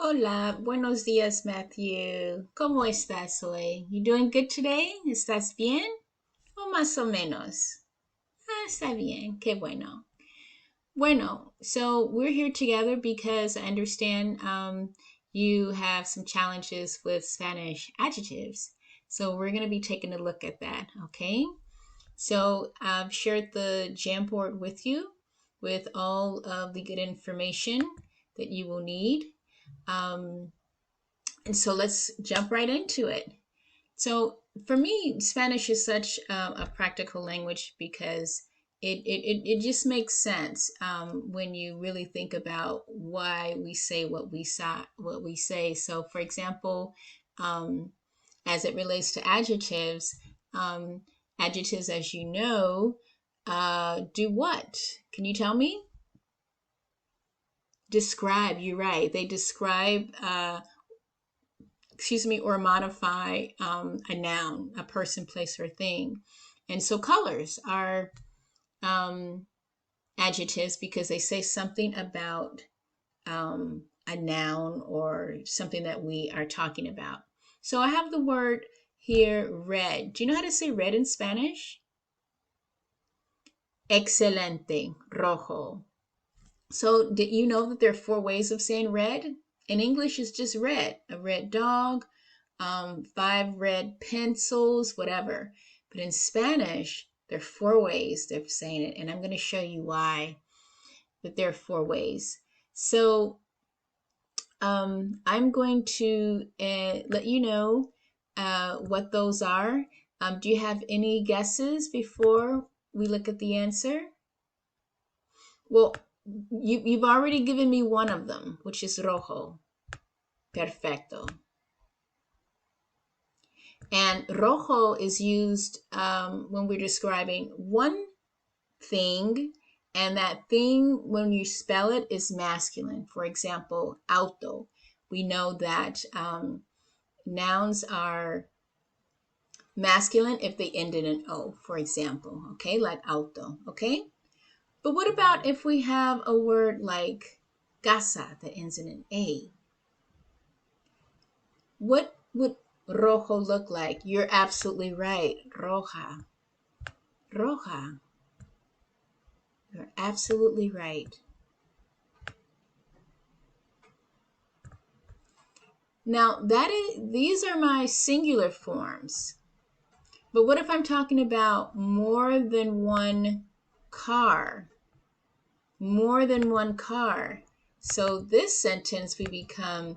Hola, buenos días, Matthew. ¿Cómo estás hoy? You doing good today? ¿Estás bien? ¿O más o menos? Está bien, qué bueno. Bueno, so we're here together because I understand you have some challenges with Spanish adjectives. So we're going to be taking a look at that, okay? So I've shared the Jamboard with you with all of the good information that you will need. Um, and so let's jump right into it. So for me, Spanish is such a practical language because it just makes sense when you really think about why we say what we say. So, for example, um, as it relates to adjectives, um, adjectives, as you know, do what? Can you tell me? Describe. You're right. They describe or modify a noun, a person, place, or thing. And so colors are um, adjectives because they say something about a noun or something that we are talking about. So I have the word here, red. Do you know how to say red in Spanish? Excelente, rojo. So did you know that there are four ways of saying red? In English, it's just red. A red dog, five red pencils, whatever. But in Spanish, there are four ways of saying it, and I'm going to show you why. But there are four ways. So I'm going to let you know what those are. Do you have any guesses before we look at the answer? Well, you've already given me one of them, which is rojo. Perfecto. And rojo is used when we're describing one thing, and that thing, when you spell it, is masculine. For example, auto. We know that nouns are masculine if they end in an O, for example, okay, like auto, okay? But what about if we have a word like casa that ends in an A? What would rojo look like? You're absolutely right. Roja. Roja. You're absolutely right. Now these are my singular forms. But what if I'm talking about more than one car? More than one car. So this sentence we become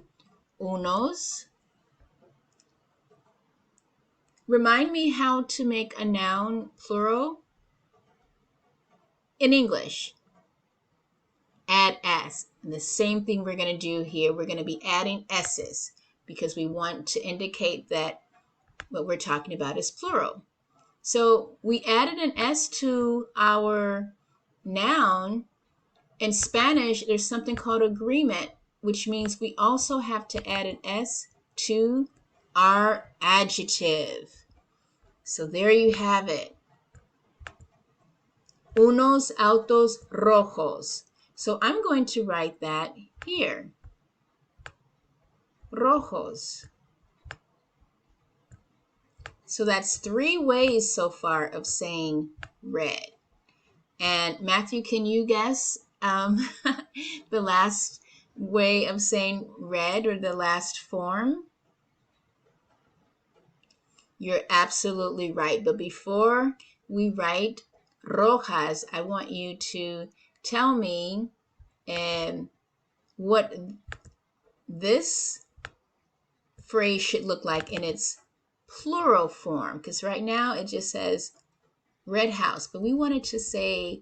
unos. Remind me how to make a noun plural in English. Add s. And the same thing we're going to do here. We're going to be adding s's because we want to indicate that what we're talking about is plural. So we added an s to our noun. In Spanish, there's something called agreement, which means we also have to add an s to our adjective. So there you have it. Unos autos rojos. So I'm going to write that here. Rojos. So that's three ways so far of saying red. And Matthew, can you guess the last way of saying red, or the last form? You're absolutely right. But before we write rojas, I want you to tell me what this phrase should look like in its plural form. Because right now it just says red house, but we wanted to say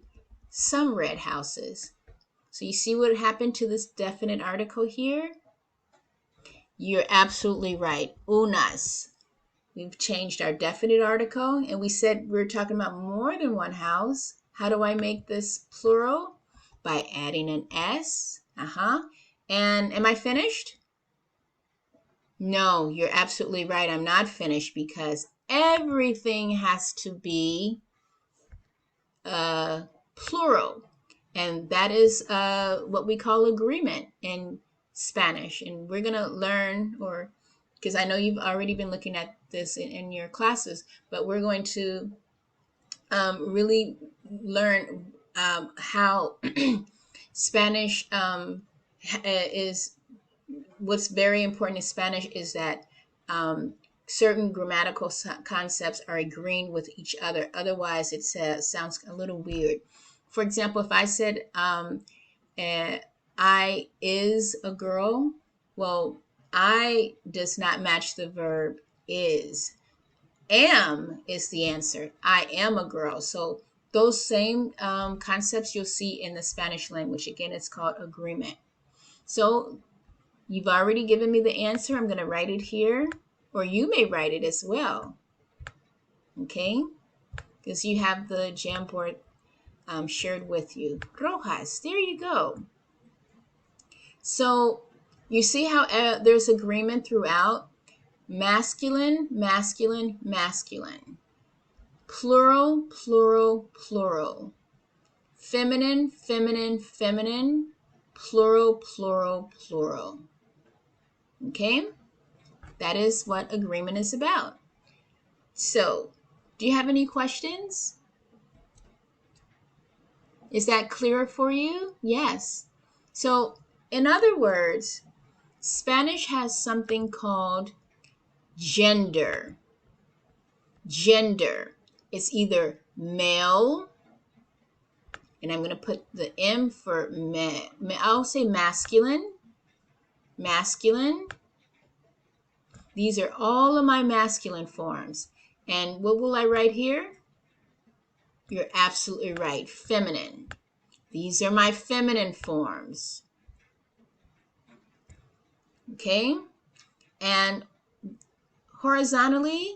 some red houses. So you see what happened to this definite article here? You're absolutely right. Unas. We've changed our definite article, and we said we're talking about more than one house. How do I make this plural? By adding an S. And am I finished? No, you're absolutely right. I'm not finished because everything has to be plural. And that is what we call agreement. In Spanish. And we're going to learn, or because I know you've already been looking at this in your classes, but we're going to really learn how Spanish is, what's very important in Spanish is that certain grammatical concepts are agreeing with each other. Otherwise, it sounds a little weird. For example, if I said, I is a girl, well, I does not match the verb is. Am is the answer. I am a girl. So those same concepts you'll see in the Spanish language. Again, it's called agreement. So you've already given me the answer. I'm going to write it here, or you may write it as well. Okay? Because you have the Jamboard shared with you. Rojas, there you go. So you see how there's agreement throughout. Masculine, masculine, masculine. Plural, plural, plural. Feminine, feminine, feminine. Plural, plural, plural. Okay? That is what agreement is about. So, do you have any questions? Is that clearer for you? Yes. So, in other words, Spanish has something called gender. Gender. It's either male, and I'm going to put the M for I'll say masculine. Masculine. These are all of my masculine forms. And what will I write here? You're absolutely right. Feminine. These are my feminine forms. Okay? And horizontally,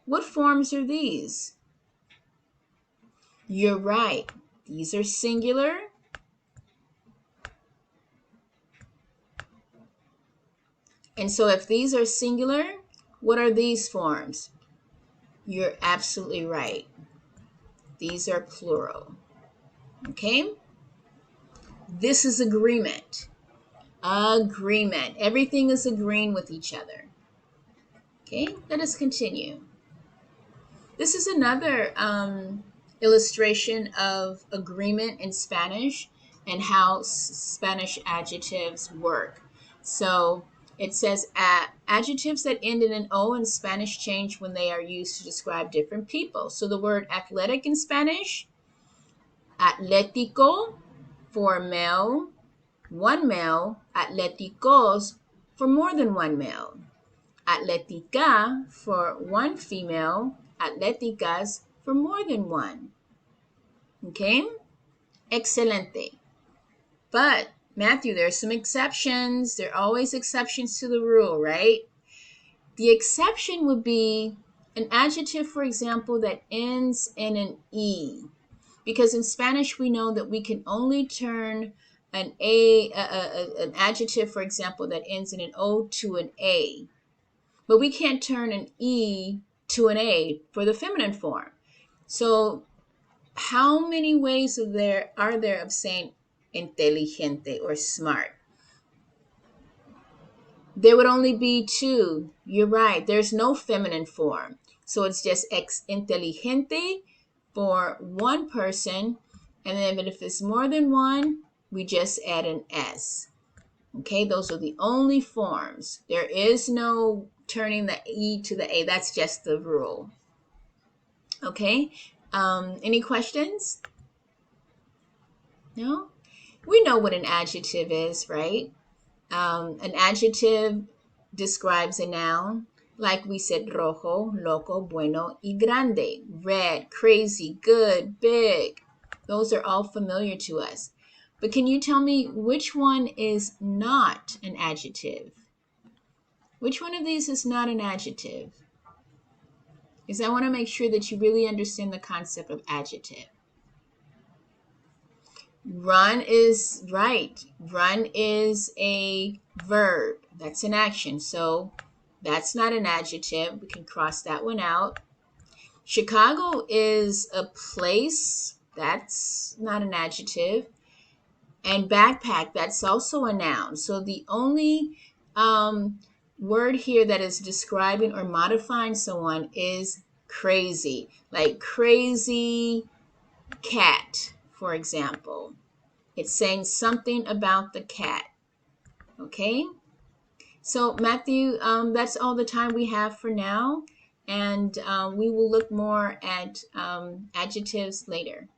what forms are these? You're right. These are singular. And so if these are singular, what are these forms? You're absolutely right. These are plural. Okay? This is agreement. Agreement. Everything is agreeing with each other. Okay? Let us continue. This is another illustration of agreement in Spanish and how Spanish adjectives work. So it says adjectives that end in an O in Spanish change when they are used to describe different people. So the word athletic in Spanish, atlético for male, one male, atléticos for more than one male. Atlética for one female, atléticas for more than one. Okay? Excelente. But, Matthew, there are some exceptions. There are always exceptions to the rule, right? The exception would be an adjective, for example, that ends in an E. Because in Spanish, we know that we can only turn an adjective, for example, that ends in an O to an A. But we can't turn an E to an A for the feminine form. So how many ways are there of saying inteligente or smart? There would only be two. You're right. There's no feminine form. So it's just inteligente for one person. And then if it's more than one, we just add an S. Okay, those are the only forms. There is no turning the E to the A. That's just the rule. Okay, any questions? No? We know what an adjective is, right? An adjective describes a noun. Like we said, rojo, loco, bueno, y grande. Red, crazy, good, big. Those are all familiar to us. But can you tell me which one is not an adjective? Which one of these is not an adjective? Because I want to make sure that you really understand the concept of adjective. Run is right. Run is a verb. That's an action. So that's not an adjective. We can cross that one out. Chicago is a place. That's not an adjective. And backpack, that's also a noun. So the only word here that is describing or modifying someone is crazy. Like crazy cat, for example. It's saying something about the cat. Okay? So Matthew, that's all the time we have for now. And we will look more at adjectives later.